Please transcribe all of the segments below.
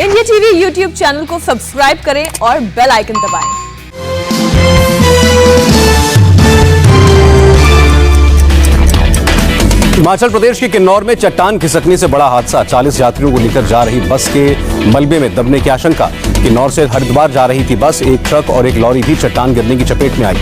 India TV YouTube channel को subscribe करें और बेल आइकन दबाएं। हिमाचल प्रदेश के किन्नौर में चट्टान खिसकने से बड़ा हादसा। 40 यात्रियों को लेकर जा रही बस के मलबे में दबने की आशंका। किन्नौर से हरिद्वार जा रही थी बस, एक ट्रक और एक लॉरी भी चट्टान गिरने की चपेट में आई।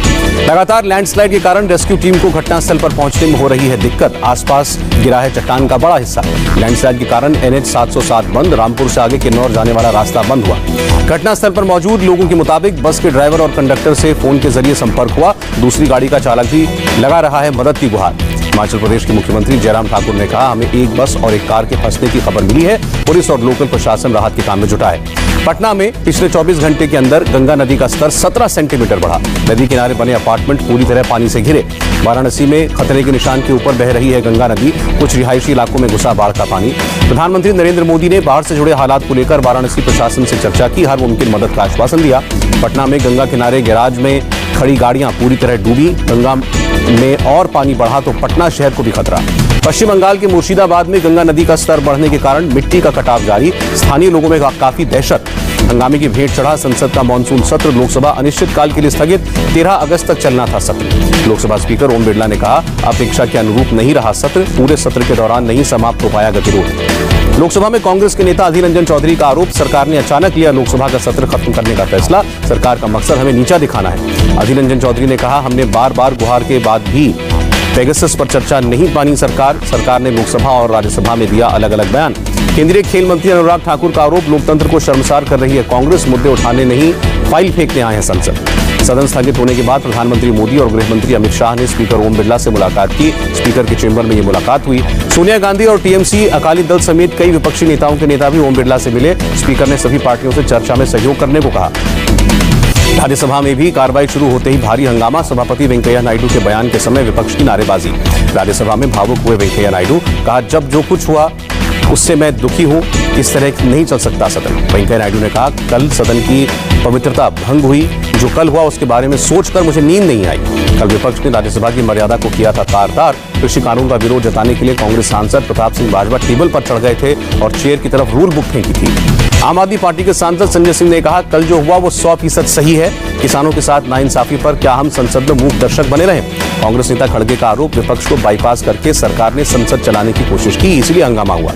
लगातार लैंडस्लाइड के कारण रेस्क्यू टीम को घटनास्थल पर पहुंचने में हो रही है दिक्कत। आसपास गिरा है चट्टान का बड़ा हिस्सा। लैंडस्लाइड के कारण NH 707 बंद, रामपुर से आगे किन्नौर जाने वाला रास्ता बंद हुआ। घटनास्थल पर मौजूद लोगों के मुताबिक बस के ड्राइवर और कंडक्टर से फोन के जरिए संपर्क हुआ। दूसरी गाड़ी का चालक भी लगा रहा है मदद की गुहार। हिमाचल प्रदेश के मुख्यमंत्री जयराम ठाकुर ने कहा, हमें एक बस और एक कार के फंसने की खबर मिली है। पुलिस और लोकल प्रशासन राहत के काम में जुटा है। पटना में पिछले 24 घंटे के अंदर गंगा नदी का स्तर 17 सेंटीमीटर बढ़ा। नदी किनारे बने अपार्टमेंट पूरी तरह पानी से घिरे। वाराणसी में खतरे के निशान के ऊपर बह रही है गंगा नदी। कुछ रिहायशी इलाकों में घुसा बाढ़ का पानी। प्रधानमंत्री नरेंद्र मोदी ने बाढ़ से जुड़े हालात को लेकर वाराणसी प्रशासन से चर्चा की, हर मुमकिन मदद का आश्वासन दिया। पटना में गंगा किनारे गैराज में खड़ी गाड़ियां पूरी तरह डूबी। गंगा में और पानी बढ़ा तो पटना शहर को भी खतरा। पश्चिम बंगाल के मुर्शिदाबाद में गंगा नदी का स्तर बढ़ने के कारण मिट्टी का कटाव जारी। स्थानीय लोगों में काफी दहशत। हंगामे की भेंट चढ़ा संसद का मानसून सत्र। लोकसभा अनिश्चितकाल के लिए स्थगित। 13 अगस्त तक चलना था सत्र। लोकसभा स्पीकर ओम बिरला ने कहा, अपेक्षा के अनुरूप नहीं रहा सत्र। पूरे सत्र के दौरान नहीं समाप्त हो पाया गतिरोध। लोकसभा में कांग्रेस के नेता अधीर रंजन चौधरी का आरोप, सरकार ने अचानक लिया लोकसभा का सत्र खत्म करने का फैसला। सरकार का मकसद हमें नीचा दिखाना है। अधीर रंजन चौधरी ने कहा, हमने बार बार गुहार के बाद भी पेगासस पर चर्चा नहीं मानी सरकार ने लोकसभा और राज्यसभा में दिया अलग अलग बयान। केंद्रीय खेल मंत्री अनुराग ठाकुर का आरोप, लोकतंत्र को शर्मसार कर रही है कांग्रेस। मुद्दे उठाने नहीं, फाइल फेंकने आए हैं संसद। सदन स्थगित होने के बाद प्रधानमंत्री मोदी और गृह मंत्री अमित शाह ने स्पीकर ओम बिरला से मुलाकात की। स्पीकर के चेंबर में ये मुलाकात हुई। सोनिया गांधी और TMC, अकाली दल समेत कई विपक्षी नेताओं के नेता भी ओम बिरला से मिले। स्पीकर ने सभी पार्टियों से चर्चा में सहयोग करने को कहा। राज्यसभा में भी कार्रवाई शुरू होते ही भारी हंगामा। सभापति वेंकैया नायडू के बयान के समय विपक्ष की नारेबाजी। राज्यसभा में भावुक हुए वेंकैया नायडू, कहा, जब जो कुछ हुआ उससे मैं दुखी हूं। इस तरह नहीं चल सकता सदन। वेंकैया नायडू ने कहा, कल सदन की पवित्रता भंग हुई। जो कल हुआ उसके बारे में सोचकर मुझे नींद नहीं आई। कल विपक्ष ने राज्यसभा की मर्यादा को किया था तार-तार। कृषि कानून का विरोध जताने के लिए कांग्रेस सांसद प्रताप सिंह बाजवा टेबल पर चढ़ गए थे और चेयर की तरफ रूल बुक फेंकी थी। आम आदमी पार्टी के सांसद संजय सिंह ने कहा, कल जो हुआ वो 100% सही है। किसानों के साथ नाइंसाफी पर क्या हम संसद में मूक दर्शक बने रहे? कांग्रेस नेता खड़गे का आरोप, विपक्ष को बाईपास करके सरकार ने संसद चलाने की कोशिश की, इसलिए हंगामा हुआ।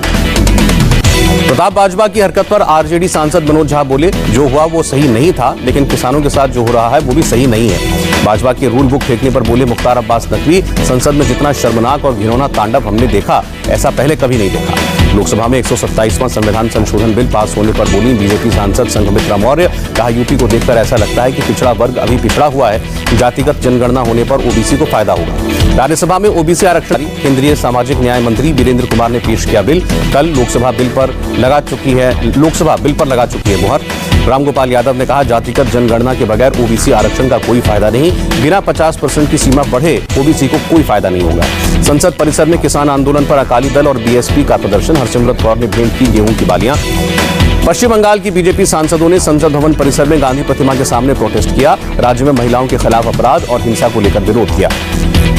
प्रताप बाजवा की हरकत पर RJD सांसद मनोज झा बोले, जो हुआ वो सही नहीं था, लेकिन किसानों के साथ जो हो रहा है वो भी सही नहीं है। बाजवा के रूल बुक फेंकने पर बोले मुख्तार अब्बास नकवी, संसद में जितना शर्मनाक और घिनौना तांडव हमने देखा, ऐसा पहले कभी नहीं देखा। लोकसभा में 127वां संविधान संशोधन बिल पास होने पर बोली बीजेपी सांसद संघमित्रा मौर्य, कहा, यूपी को देखकर ऐसा लगता है कि पिछड़ा वर्ग अभी पिछड़ा हुआ है। जातिगत जनगणना होने पर OBC को फायदा होगा। राज्यसभा में OBC आरक्षण, केंद्रीय सामाजिक न्याय मंत्री वीरेंद्र कुमार ने पेश किया बिल। कल लोकसभा बिल पर लगा चुकी है मुहर। रामगोपाल यादव ने कहा, जातिगत जनगणना के बगैर OBC आरक्षण का कोई फायदा नहीं। बिना 50% की सीमा बढ़े OBC को कोई फायदा नहीं होगा। संसद परिसर में किसान आंदोलन पर अकाली दल और BSP का प्रदर्शन। हरसिमरत कौर ने भेंट की गेहूं की बालियां। पश्चिम बंगाल की बीजेपी सांसदों ने संसद भवन परिसर में गांधी प्रतिमा के सामने प्रोटेस्ट किया। राज्य में महिलाओं के खिलाफ अपराध और हिंसा को लेकर विरोध किया।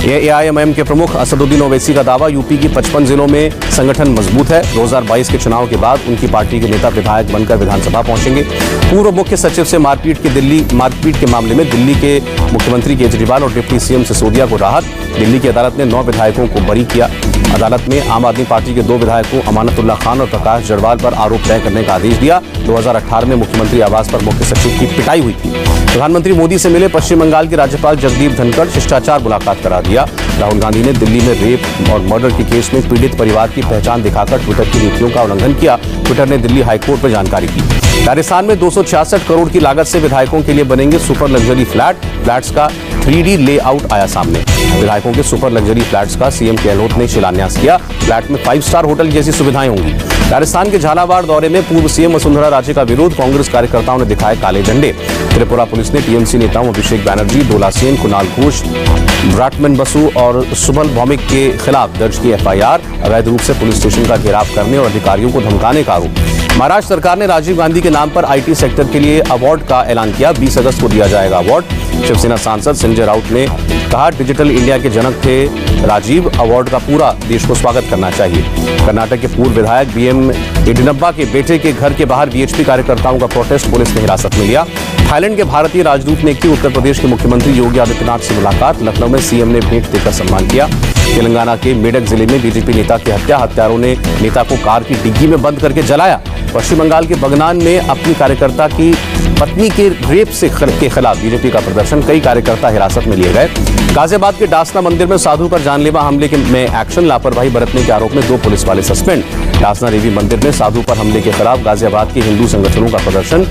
AIMIM के प्रमुख असदुद्दीन ओवैसी का दावा, यूपी की 55 जिलों में संगठन मजबूत है। 2022 के चुनाव के बाद उनकी पार्टी के नेता विधायक बनकर विधानसभा पहुंचेंगे। पूर्व मुख्य सचिव से मारपीट के मामले में दिल्ली के मुख्यमंत्री केजरीवाल और डिप्टी CM सिसोदिया को राहत। दिल्ली की अदालत ने 9 विधायकों को बरी किया। अदालत में आम आदमी पार्टी के 2 विधायकों अमानतुल्लाह खान और प्रकाश जरवाल पर आरोप तय करने का आदेश दिया। 2018 में मुख्यमंत्री आवास पर मुख्य सचिव की पिटाई हुई थी। प्रधानमंत्री मोदी से मिले पश्चिम बंगाल के राज्यपाल जगदीप धनखड़, शिष्टाचार मुलाकात करा दिया। राहुल गांधी ने दिल्ली में रेप और मर्डर के केस में पीड़ित परिवार की पहचान दिखाकर ट्विटर की नीतियों का उल्लंघन किया। ट्विटर ने दिल्ली हाईकोर्ट में जानकारी दी। राजस्थान में 266 करोड़ की लागत से विधायकों के लिए बनेंगे सुपर लग्जरी फ्लैट्स का 3D लेआउट आया सामने। विधायकों के सुपर लग्जरी फ्लैट्स का CM गहलोत ने शिलान्यास किया। फ्लैट में 5 स्टार होटल जैसी सुविधाएं होंगी। राजस्थान के झालावाड़ दौरे में पूर्व CM वसुंधरा राजे का विरोध। कांग्रेस कार्यकर्ताओं ने दिखाए काले झंडे। त्रिपुरा पुलिस ने TMC नेताओं अभिषेक बैनर्जी, डोला सेन, कुणाल घोष, ब्राटमैन बसु और सुबल भौमिक के खिलाफ दर्ज की FIR। अवैध रूप से पुलिस स्टेशन का घेराव करने और अधिकारियों को धमकाने का आरोप। महाराष्ट्र सरकार ने राजीव गांधी के नाम पर आईटी सेक्टर के लिए अवार्ड का ऐलान किया। 20 अगस्त को दिया जाएगा अवार्ड। शिवसेना सांसद संजय राउत ने कहा, डिजिटल इंडिया के जनक थे राजीव, अवार्ड का पूरा देश को स्वागत करना चाहिए। कर्नाटक के पूर्व विधायक बीएम येडियुरप्पा के बेटे के घर के बाहर बीएचपी कार्यकर्ताओं का प्रोटेस्ट पुलिस ने हिरासत में लिया। थाईलैंड के भारतीय राजदूत ने की उत्तर प्रदेश के मुख्यमंत्री योगी आदित्यनाथ से मुलाकात। लखनऊ में सीएम ने भेंट देकर सम्मान किया। तेलंगाना के मेडक जिले में बीजेपी नेता की हत्या, हत्यारों ने नेता को कार की डिग्गी में बंद करके जलाया। पश्चिम बंगाल के बगनान में अपनी कार्यकर्ता की पत्नी के रेप के खिलाफ बीजेपी का प्रदर्शन, कई कार्यकर्ता हिरासत में लिए गए। गाजियाबाद के डासना मंदिर में साधु पर जानलेवा हमले में एक्शन, लापरवाही बरतने के आरोप में 2 पुलिस वाले सस्पेंड। डासना देवी मंदिर में साधु पर हमले के खिलाफ गाजियाबाद के हिंदू संगठनों का प्रदर्शन,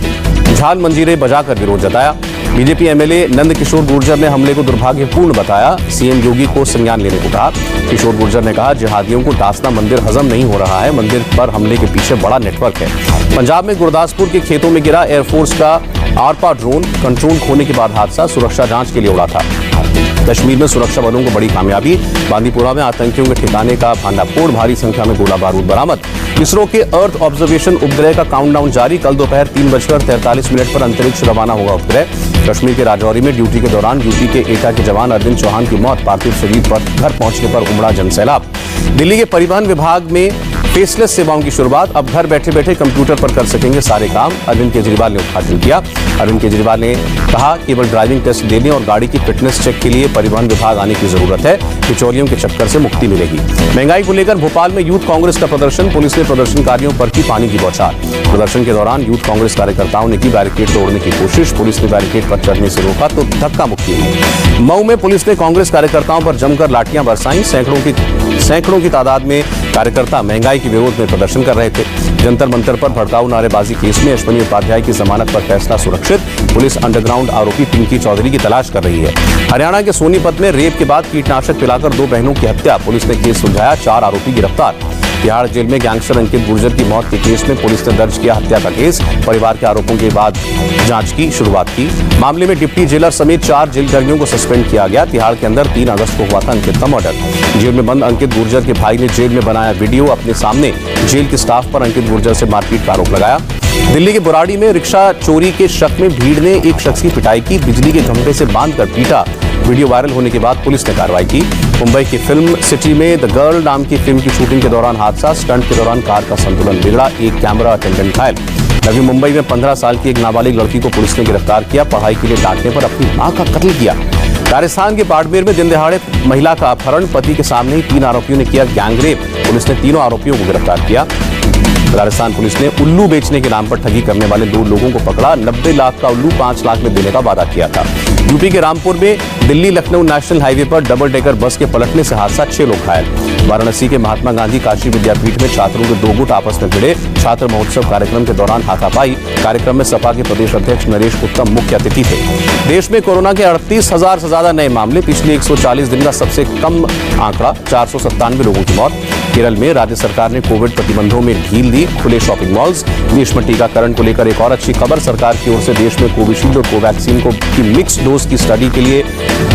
झाल मंजीरे बजाकर विरोध जताया। बीजेपी एमएलए नंद किशोर गुर्जर ने हमले को दुर्भाग्यपूर्ण बताया। सीएम योगी को संज्ञान लेने को कहा। किशोर गुर्जर ने कहा, जिहादियों को डासना मंदिर हजम नहीं हो रहा है, मंदिर पर हमले के पीछे बड़ा नेटवर्क है। पंजाब में गुरदासपुर के खेतों में गिरा एयरफोर्स का आरपा ड्रोन, कंट्रोल खोने के बाद हादसा, सुरक्षा जांच के लिए उड़ा था। कश्मीर में सुरक्षा बलों को बड़ी कामयाबी, बांदीपुरा में आतंकियों के ठिकाने का भांडाफोड़, भारी संख्या में गोला बारूद बरामद। इसरो के अर्थ ऑब्जर्वेशन उपग्रह का काउंटडाउन जारी, कल दोपहर 3:43 पर अंतरिक्ष रवाना होगा उपग्रह। कश्मीर के राजौरी में ड्यूटी के दौरान यूपी के एटा के जवान अरविंद चौहान की मौत, पार्थिव शरीर पर घर पहुंचने पर उमड़ा जनसैलाब। दिल्ली के परिवहन विभाग में फेसलेस सेवाओं की शुरुआत, अब घर बैठे बैठे कंप्यूटर पर कर सकेंगे सारे काम, अरविंद केजरीवाल ने उद्घाटन किया। अरविंद केजरीवाल ने कहा, केवल ड्राइविंग टेस्ट देने और गाड़ी की फिटनेस चेक के लिए परिवहन विभाग आने की जरूरत है, बिचौलियों के चक्कर से मुक्ति मिलेगी। महंगाई को लेकर भोपाल में यूथ कांग्रेस का प्रदर्शन, पुलिस ने प्रदर्शनकारियों पर की पानी की बौछार। प्रदर्शन के दौरान यूथ कांग्रेस कार्यकर्ताओं ने की बैरिकेड तोड़ने की कोशिश, पुलिस ने बैरिकेड पर चढ़ने से रोका तो धक्का मुक्की हुई। मऊ में पुलिस ने कांग्रेस कार्यकर्ताओं पर जमकर लाठियां बरसाई। सैकड़ों की तादाद में कार्यकर्ता महंगाई के विरोध में प्रदर्शन कर रहे थे। जंतर मंतर पर भड़काऊ नारेबाजी केस में अश्विनी उपाध्याय की जमानत पर फैसला सुरक्षित, पुलिस अंडरग्राउंड आरोपी पिंकी चौधरी की तलाश कर रही है। हरियाणा के सोनीपत में रेप के बाद कीटनाशक पिलाकर 2 बहनों की हत्या, पुलिस ने केस सुलझाया, 4 आरोपी गिरफ्तार। तिहाड़ जेल में गैंगस्टर अंकित गुर्जर की मौत के केस में पुलिस ने दर्ज किया हत्या का केस, परिवार के आरोपों के बाद जांच की शुरुआत की। मामले में डिप्टी जेलर समेत 4 जेलकर्मियों को सस्पेंड किया गया। तिहाड़ के अंदर 3 अगस्त को हुआ था अंकित का मर्डर। जेल में बंद अंकित गुर्जर के भाई ने जेल में बनाया वीडियो, अपने सामने जेल के स्टाफ पर अंकित गुर्जर से मारपीट का आरोप लगाया। दिल्ली के बुराड़ी में रिक्शा चोरी के शक में भीड़ ने एक शख्स की पिटाई की, बिजली के खंभे से बांधकर पीटा। वीडियो वायरल होने के बाद पुलिस ने कार्रवाई की। मुंबई की फिल्म सिटी में द गर्ल नाम की फिल्म की शूटिंग के दौरान हादसा, स्टंट के दौरान कार का संतुलन बिगड़ा, एक कैमरा अटेंडेंट घायल। नवी मुंबई में 15 साल की एक नाबालिग लड़की को पुलिस ने गिरफ्तार किया, पढ़ाई के लिए डांटने पर अपनी मां का कत्ल किया। राजस्थान के बाड़मेर में दिन दहाड़े महिला का अपहरण, पति के सामने ही 3 आरोपियों ने किया गैंगरेप, पुलिस ने तीनों आरोपियों को गिरफ्तार किया। राजस्थान पुलिस ने उल्लू बेचने के नाम पर ठगी करने वाले 2 लोगों को पकड़ा, 90 लाख का उल्लू 5 लाख में देने का वादा किया था। यूपी के रामपुर में दिल्ली लखनऊ नेशनल हाईवे पर डबल डेकर बस के पलटने से हादसा, 6 लोग घायल। वाराणसी के महात्मा गांधी काशी विद्यापीठ में छात्रों के 2 गुट आपस में भिड़े, छात्र महोत्सव कार्यक्रम के दौरान हाथापाई। कार्यक्रम में सपा के प्रदेश अध्यक्ष नरेश उत्तम मुख्य अतिथि थे। देश में कोरोना के 38,000 से ज्यादा नए मामले, पिछले 140 दिन का सबसे कम आंकड़ा, 497 लोगों की मौत। केरल में राज्य सरकार ने कोविड प्रतिबंधों में ढील दी, खुले शॉपिंग मॉल्स। देश में टीकाकरण को लेकर एक और अच्छी खबर, सरकार की ओर से देश में कोविशील्ड और कोवैक्सीन की मिक्स डोज की स्टडी के लिए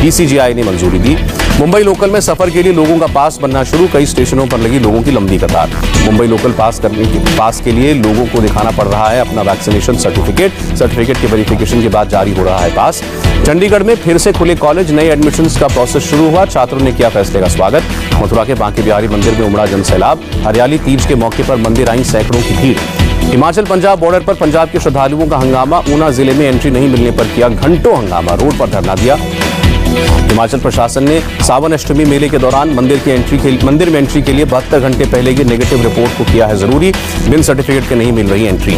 डीसीजीआई ने मंजूरी दी। मुंबई लोकल में सफर के लिए लोगों का पास बनना शुरू, कई स्टेशनों पर लगी लोगों की लंबी कतार। मुंबई लोकल पास के लिए लोगों को दिखाना पड़ रहा है अपना वैक्सीनेशन सर्टिफिकेट के वेरिफिकेशन के बाद जारी हो रहा है पास। चंडीगढ़ में फिर से खुले कॉलेज, नए एडमिशंस का प्रोसेस शुरू हुआ, छात्रों ने किया फैसले का स्वागत। मथुरा के बांके बिहारी मंदिर में उमड़ा जनसैलाब, हरियाली तीज के मौके पर मंदिर आई सैकड़ों की भीड़। हिमाचल पंजाब बॉर्डर पर पंजाब के श्रद्धालुओं का हंगामा, ऊना जिले में एंट्री नहीं मिलने पर किया घंटों हंगामा, रोड पर धरना दिया। हिमाचल प्रशासन ने सावन अष्टमी मेले के दौरान मंदिर में एंट्री के लिए 72 घंटे पहले की नेगेटिव रिपोर्ट को किया है जरूरी, बिन सर्टिफिकेट के नहीं मिल रही एंट्री।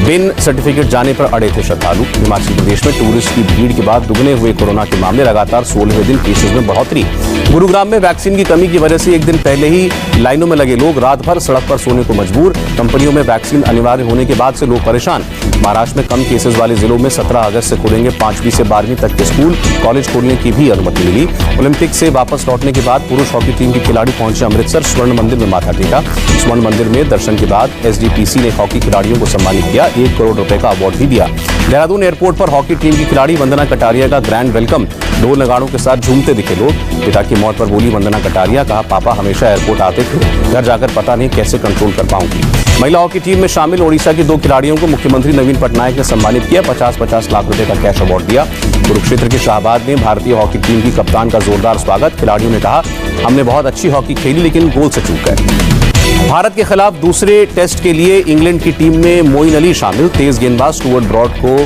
बिन सर्टिफिकेट जाने पर अड़े थे श्रद्धालु। हिमाचल प्रदेश में टूरिस्ट की भीड़ के बाद दुगने हुए कोरोना के मामले, लगातार 16वें दिन केसेस में बढ़ोतरी। गुरुग्राम में वैक्सीन की कमी की वजह से एक दिन पहले ही लाइनों में लगे लोग रात भर सड़क पर सोने को मजबूर, कंपनियों में वैक्सीन अनिवार्य होने के बाद से लोग परेशान। महाराष्ट्र में कम केसेस वाले जिलों में 17 अगस्त से खुलेंगे 5वीं से 12वीं तक के स्कूल, कॉलेज खोलने की भी अनुमति मिली। ओलंपिक से वापस लौटने के बाद पुरुष हॉकी टीम के खिलाड़ी पहुंचे अमृतसर, स्वर्ण मंदिर में माथा टेका। स्वर्ण मंदिर में दर्शन के बाद एसजीपीसी ने हॉकी खिलाड़ियों को सम्मानित किया, 1 करोड़ रुपए का अवार्ड भी दिया। देहरादून एयरपोर्ट पर हॉकी टीम की खिलाड़ी वंदना कटारिया का ग्रैंड वेलकम, ढोल नगाड़ों के साथ झूमते दिखे लोग। पिता की मौत पर बोली वंदना कटारिया, कहा पापा हमेशा एयरपोर्ट आते थे, घर जाकर पता नहीं कैसे कंट्रोल कर पाऊंगी। महिला हॉकी टीम में शामिल ओडिशा की 2 खिलाड़ियों को मुख्यमंत्री नवीन पटनायक ने सम्मानित किया। 50-50 लाख रुपए का कैश अवार्ड दिया। कुरुक्षेत्र के शाहबाद में भारतीय हॉकी टीम की कप्तान का जोरदार स्वागत। खिलाड़ियों ने कहा, हमने बहुत अच्छी हॉकी खेली लेकिन गोल से चूक गए। भारत के खिलाफ दूसरे टेस्ट के लिए इंग्लैंड की टीम में मोइन अली शामिल। तेज गेंदबाज स्टुअर्ट ब्रॉड को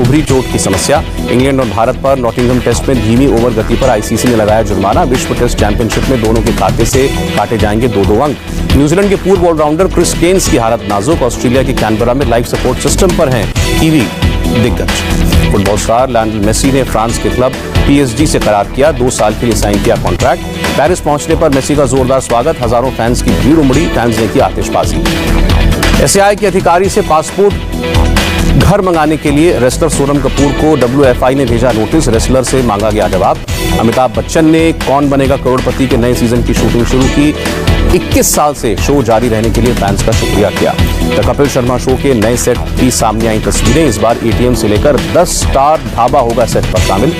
उभरी चोट की समस्या। इंग्लैंड और भारत पर नॉटिंघम टेस्ट में धीमी ओवर गति पर आईसीसी ने लगाया जुर्माना। विश्व टेस्ट चैंपियनशिप में दोनों के खाते से काटे जाएंगे 2-2 अंक। न्यूजीलैंड के पूर्व ऑलराउंडर क्रिस केन्स की हालत नाजुक। ऑस्ट्रेलिया के कैनबरा में लाइफ सपोर्ट सिस्टम पर हैं कीवी दिग्गज। फुटबॉल स्टार लियोनेल मेसी ने फ्रांस के क्लब PSG से करार किया। 2 साल के लिए साइन किया कॉन्ट्रैक्ट। पेरिस पहुंचने पर मेसी का जोरदार स्वागत। हजारों फैंस की भीड़ उमड़ी। फैंस ने की आतिशबाजी। SAI के अधिकारी से पासपोर्ट घर मंगाने के लिए रेसलर सोनम कपूर को WFI ने भेजा नोटिस। रेसलर से मांगा गया जवाब। अमिताभ बच्चन ने कौन बनेगा करोड़पति के नए सीजन की शूटिंग शुरू की। 21 साल से शो जारी रहने के लिए फैंस का शुक्रिया किया। द कपिल शर्मा शो के नए सेट की सामने आई तस्वीरें। इस बार ATM से लेकर 10 स्टार ढाबा होगा सेट पर शामिल।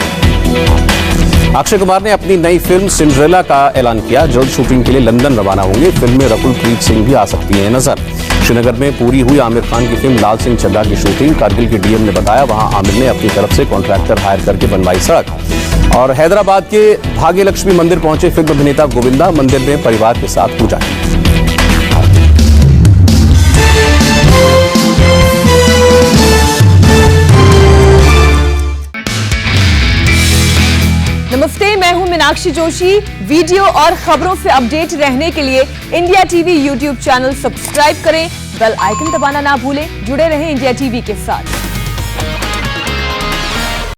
अक्षय कुमार ने अपनी नई फिल्म सिंड्रेला का ऐलान किया। जल्द शूटिंग के लिए लंदन रवाना होंगे। फिल्म में रकुल प्रीत सिंह भी आ सकती हैं नजर। श्रीनगर में पूरी हुई आमिर खान की फिल्म लाल सिंह चड्ढा की शूटिंग। कारगिल के DM ने बताया, वहां आमिर ने अपनी तरफ से कॉन्ट्रैक्टर हायर करके बनवाई सड़क। और हैदराबाद के भाग्यलक्ष्मी मंदिर पहुंचे फिल्म अभिनेता गोविंदा। मंदिर में परिवार के साथ पूजा की। नमस्ते, मैं हूं मीनाक्षी जोशी। वीडियो और खबरों से अपडेट रहने के लिए India TV YouTube channel subscribe करें। बेल आइकन दबाना ना भूलें। जुड़े रहें इंडिया टीवी के साथ।